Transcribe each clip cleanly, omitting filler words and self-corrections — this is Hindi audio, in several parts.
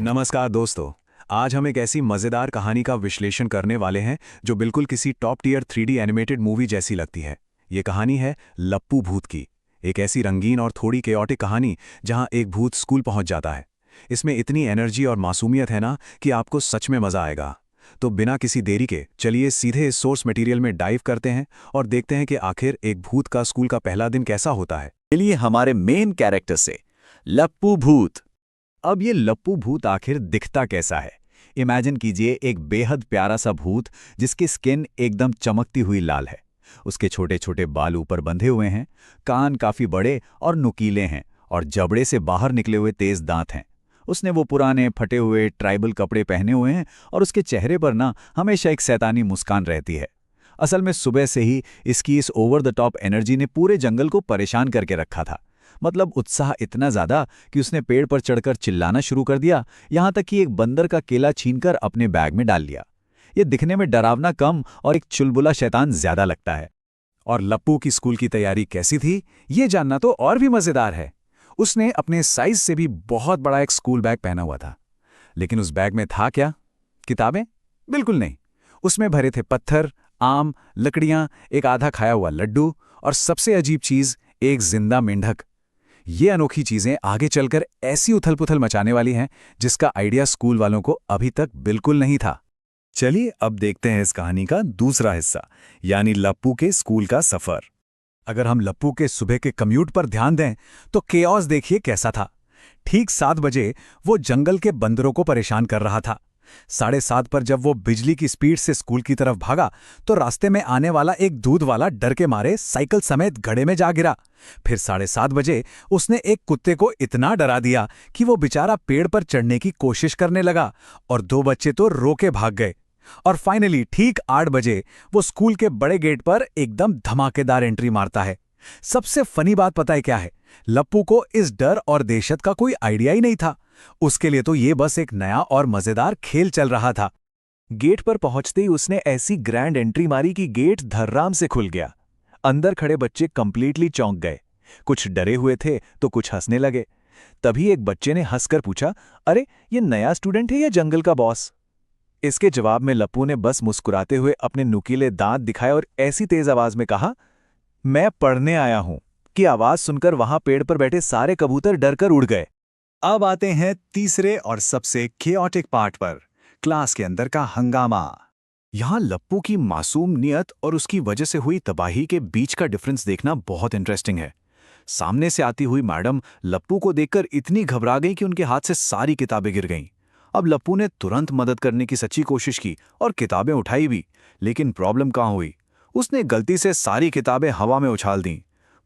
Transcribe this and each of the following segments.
नमस्कार दोस्तों। आज हम एक ऐसी मज़ेदार कहानी का विश्लेषण करने वाले हैं जो बिल्कुल किसी top tier 3D animated movie जैसी लगती है। ये कहानी है लप्पू भूत की। एक ऐसी रंगीन और थोड़ी केओटिक कहानी जहां एक भूत स्कूल पहुंच जाता है। इसमें इतनी एनर्जी और मासूमियत है ना कि आपको सच में मज़ा आएगा। तो बिना किसी देरी के चलिए सीधे इस सोर्स मटेरियल में डाइव करते हैं और देखते हैं कि आखिर एक भूत का स्कूल का पहला दिन कैसा होता है। चलिए हमारे मेन कैरेक्टर से, लप्पू भूत। अब ये लप्पू भूत आखिर दिखता कैसा है? इमेजिन कीजिए एक बेहद प्यारा सा भूत जिसकी स्किन एकदम चमकती हुई लाल है। उसके छोटे छोटे बाल ऊपर बंधे हुए हैं, कान काफी बड़े और नुकीले हैं और जबड़े से बाहर निकले हुए तेज दांत हैं। उसने वो पुराने फटे हुए ट्राइबल कपड़े पहने हुए हैं और उसके चेहरे पर ना हमेशा एक शैतानी मुस्कान रहती है। असल में सुबह से ही इसकी इस ओवर द टॉप एनर्जी ने पूरे जंगल को परेशान करके रखा था। मतलब उत्साह इतना ज्यादा कि उसने पेड़ पर चढ़कर चिल्लाना शुरू कर दिया, यहां तक कि एक बंदर का केला छीनकर अपने बैग में डाल लिया। ये दिखने में डरावना कम और एक चुलबुला शैतान ज्यादा लगता है। और लप्पू की स्कूल की तैयारी कैसी थी, ये जानना तो और भी मज़ेदार है। उसने अपने साइज से भी बहुत बड़ा एक स्कूल बैग पहना हुआ था। लेकिन उस बैग में था क्या? किताबें? बिल्कुल नहीं। उसमें भरे थे पत्थर, आम, लकड़ियां, एक आधा खाया हुआ लड्डू और सबसे अजीब चीज, एक जिंदा मेंढक। ये अनोखी चीजें आगे चलकर ऐसी उथल-पुथल मचाने वाली हैं जिसका आइडिया स्कूल वालों को अभी तक बिल्कुल नहीं था। चलिए अब देखते हैं इस कहानी का दूसरा हिस्सा, यानी लप्पू के स्कूल का सफर। अगर हम लप्पू के सुबह के कम्यूट पर ध्यान दें तो केओस देखिए कैसा था। ठीक 7 बजे वो जंगल के बंदरों को परेशान कर रहा था। 7:30 पर जब वो बिजली की स्पीड से स्कूल की तरफ भागा तो रास्ते में आने वाला एक दूध वाला डर के मारे साइकिल समेत गड्ढे में जा गिरा। फिर 7:30 बजे उसने एक कुत्ते को इतना डरा दिया कि वो बेचारा पेड़ पर चढ़ने की कोशिश करने लगा और 2 बच्चे तो रो के भाग गए। और फाइनली ठीक 8 बजे वो स्कूल के बड़े गेट पर एकदम धमाकेदार एंट्री मारता है। सबसे फनी बात पता है क्या है? लप्पू को इस डर और दहशत का कोई आइडिया ही नहीं था। उसके लिए तो ये बस एक नया और मजेदार खेल चल रहा था। गेट पर पहुंचते ही उसने ऐसी ग्रैंड एंट्री मारी कि गेट धर्राम से खुल गया। अंदर खड़े बच्चे कंप्लीटली चौंक गए। कुछ डरे हुए थे तो कुछ हंसने लगे। तभी एक बच्चे ने हंसकर पूछा, अरे ये नया स्टूडेंट है या जंगल का बॉस? इसके जवाब में लप्पू ने बस मुस्कुराते हुए अपने नुकीले दांत दिखाए और ऐसी तेज आवाज में कहा, मैं पढ़ने आया हूं। की आवाज सुनकर वहां पेड़ पर बैठे सारे कबूतर डरकर उड़ गए। अब आते हैं तीसरे और सबसे केओटिक पार्ट पर, क्लास के अंदर का हंगामा। यहाँ लप्पू की मासूम नियत और उसकी वजह से हुई तबाही के बीच का डिफरेंस देखना बहुत इंटरेस्टिंग है। सामने से आती हुई मैडम लप्पू को देखकर इतनी घबरा गई कि उनके हाथ से सारी किताबें गिर गईं। अब लप्पू ने तुरंत मदद करने की सच्ची कोशिश की और किताबें उठाई भी, लेकिन प्रॉब्लम कहाँ हुई? उसने गलती से सारी किताबें हवा में उछाल दीं।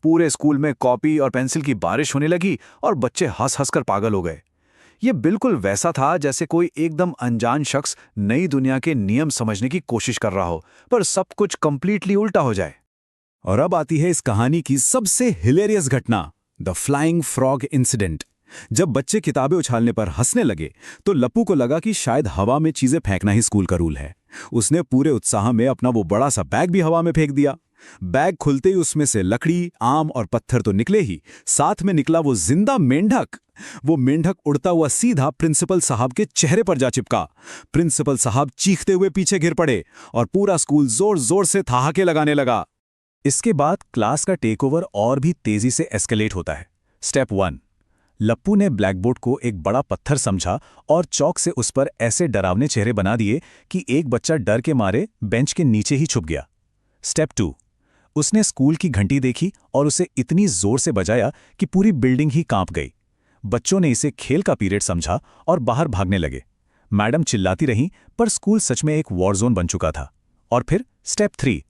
पूरे स्कूल में कॉपी और पेंसिल की बारिश होने लगी और बच्चे हंस हंस कर पागल हो गए। ये बिल्कुल वैसा था जैसे कोई एकदम अनजान शख्स नई दुनिया के नियम समझने की कोशिश कर रहा हो, पर सब कुछ कंप्लीटली उल्टा हो जाए। और अब आती है इस कहानी की सबसे हिलेरियस घटना, द फ्लाइंग फ्रॉग इंसिडेंट। जब बच्चे किताबें उछालने पर हंसने लगे तो लप्पू को लगा कि शायद हवा में चीजें फेंकना ही स्कूल का रूल है। उसने पूरे उत्साह में अपना वो बड़ा सा बैग भी हवा में फेंक दिया। बैग खुलते ही उसमें से लकड़ी, आम और पत्थर तो निकले ही, साथ में निकला वो जिंदा मेंढक। वो मेंढक उड़ता हुआ सीधा प्रिंसिपल साहब के चेहरे पर जा चिपका। प्रिंसिपल साहब चीखते हुए पीछे गिर पड़े और पूरा स्कूल जोर जोर से ठहाके लगाने लगा। इसके बाद क्लास का टेकओवर और भी तेजी से एस्केलेट होता है। स्टेप 1, लप्पू ने ब्लैकबोर्ड को एक बड़ा पत्थर समझा और चौक से उस पर ऐसे डरावने चेहरे बना दिए कि एक बच्चा डर के मारे बेंच के नीचे ही छुप गया। स्टेप 2, उसने स्कूल की घंटी देखी और उसे इतनी जोर से बजाया कि पूरी बिल्डिंग ही कांप गई। बच्चों ने इसे खेल का पीरियड समझा और बाहर भागने लगे। मैडम चिल्लाती रहीं, पर स्कूल सच में एक वॉर जोन बन चुका था। और फिर स्टेप 3,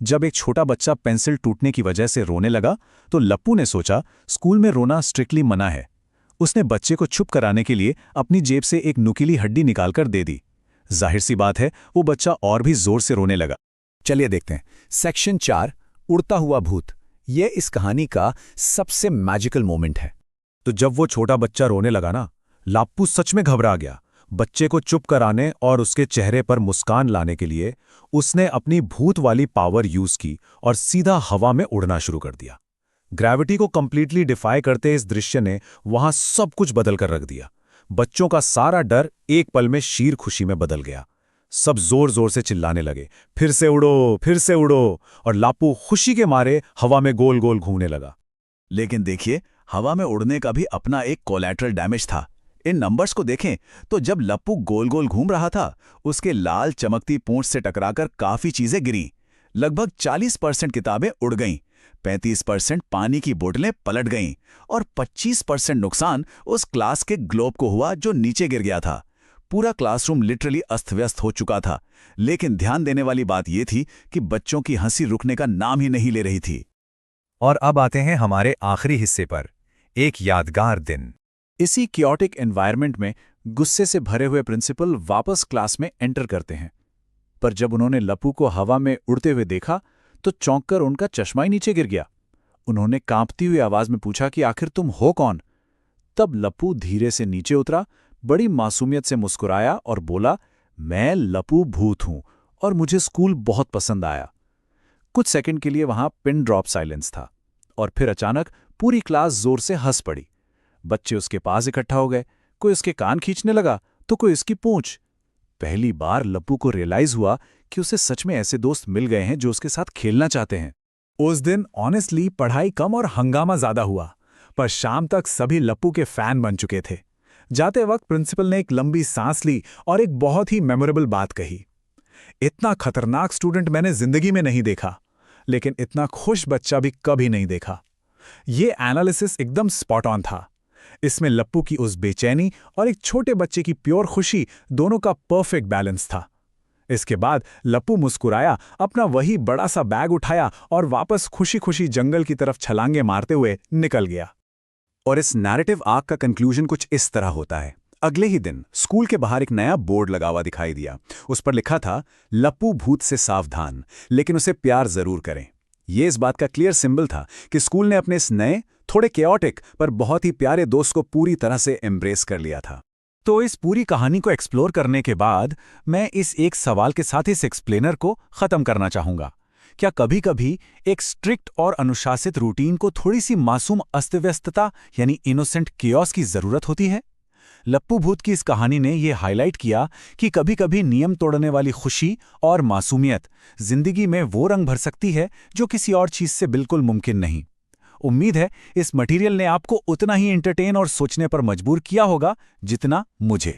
जब एक छोटा बच्चा पेंसिल टूटने की वजह से रोने लगा तो लप्पू ने सोचा स्कूल में रोना स्ट्रिक्टली मना है। उसने बच्चे को चुप कराने के लिए अपनी जेब से एक नुकीली हड्डी निकालकर दे दी। जाहिर सी बात है वो बच्चा और भी जोर से रोने लगा। चलिए देखते हैं सेक्शन 4, उड़ता हुआ भूत। ये इस कहानी का सबसे मैजिकल मोमेंट है। तो जब वो छोटा बच्चा रोने लगा ना, लप्पू सच में घबरा गया। बच्चे को चुप कराने और उसके चेहरे पर मुस्कान लाने के लिए उसने अपनी भूत वाली पावर यूज की और सीधा हवा में उड़ना शुरू कर दिया। ग्रेविटी को कंप्लीटली डिफाई करते इस दृश्य ने वहां सब कुछ बदल कर रख दिया। बच्चों का सारा डर एक पल में शीर खुशी में बदल गया। सब जोर जोर से चिल्लाने लगे, फिर से उड़ो, फिर से उड़ो, और लापू खुशी के मारे हवा में गोल गोल घूमने लगा। लेकिन देखिए, हवा में उड़ने का भी अपना एक कोलैटरल डैमेज था। इन नंबर्स को देखें तो जब लप्पू गोल गोल घूम रहा था, उसके लाल चमकती पूंछ से टकराकर काफी चीजें गिरी। लगभग 40% किताबें उड़ गईं, 35% पानी की बोतलें पलट गईं और 25% नुकसान उस क्लास के ग्लोब को हुआ जो नीचे गिर गया था। पूरा क्लासरूम लिटरली अस्त-व्यस्त हो चुका था। लेकिन ध्यान देने वाली बात यह थी कि बच्चों की हंसी रुकने का नाम ही नहीं ले रही थी। और अब आते हैं हमारे आखिरी हिस्से पर, एक यादगार दिन। इसी कियोटिक एनवायरनमेंट में गुस्से से भरे हुए प्रिंसिपल वापस क्लास में एंटर करते हैं। पर जब उन्होंने लप्पू को हवा में उड़ते हुए देखा तो चौंककर उनका चश्मा ही नीचे गिर गया। उन्होंने कांपती हुई आवाज में पूछा कि आखिर तुम हो कौन? तब लप्पू धीरे से नीचे उतरा, बड़ी मासूमियत से मुस्कुराया और बोला, मैं लप्पू भूत हूं और मुझे स्कूल बहुत पसंद आया। कुछ सेकंड के लिए वहां पिन ड्रॉप साइलेंस था और फिर अचानक पूरी क्लास जोर से हंस पड़ी। बच्चे उसके पास इकट्ठा हो गए, कोई उसके कान खींचने लगा तो कोई उसकी पूंछ। पहली बार लप्पू को रियलाइज हुआ कि उसे सच में ऐसे दोस्त मिल गए हैं जो उसके साथ खेलना चाहते हैं। उस दिन ऑनेस्टली पढ़ाई कम और हंगामा ज्यादा हुआ, पर शाम तक सभी लप्पू के फैन बन चुके थे। जाते वक्त प्रिंसिपल ने एक लंबी सांस ली और एक बहुत ही मेमोरेबल बात कही, इतना खतरनाक स्टूडेंट मैंने जिंदगी में नहीं देखा, लेकिन इतना खुश बच्चा भी कभी नहीं देखा। ये एनालिसिस एकदम स्पॉट ऑन था। इसमें लप्पू की उस बेचैनी और एक छोटे बच्चे की प्योर खुशी दोनों का परफेक्ट बैलेंस था। इसके बाद लप्पू मुस्कुराया, अपना वही बड़ा सा बैग उठाया और वापस खुशी खुशी जंगल की तरफ छलांगे मारते हुए निकल गया। और इस नैरेटिव आर्क का कंक्लूजन कुछ इस तरह होता है। अगले ही दिन स्कूल के बाहर एक नया बोर्ड लगा हुआ दिखाई दिया। उस पर लिखा था, लप्पू भूत से सावधान, लेकिन उसे प्यार जरूर करें। ये इस बात का क्लियर सिंबल था कि स्कूल ने अपने इस नए, थोड़े केओटिक पर बहुत ही प्यारे दोस्त को पूरी तरह से एम्ब्रेस कर लिया था। तो इस पूरी कहानी को एक्सप्लोर करने के बाद मैं इस एक सवाल के साथ इस एक्सप्लेनर को खत्म करना चाहूंगा। क्या कभी-कभी एक स्ट्रिक्ट और अनुशासित रूटीन को थोड़ी सी मासूम अस्तव्यस्तता यानी इनोसेंट कियोस की जरूरत होती है? लप्पू भूत की इस कहानी ने यह हाईलाइट किया कि कभी-कभी नियम तोड़ने वाली खुशी और मासूमियत जिंदगी में वो रंग भर सकती है जो किसी और चीज से बिल्कुल मुमकिन नहीं। उम्मीद है इस मटेरियल ने आपको उतना ही एंटरटेन और सोचने पर मजबूर किया होगा जितना मुझे।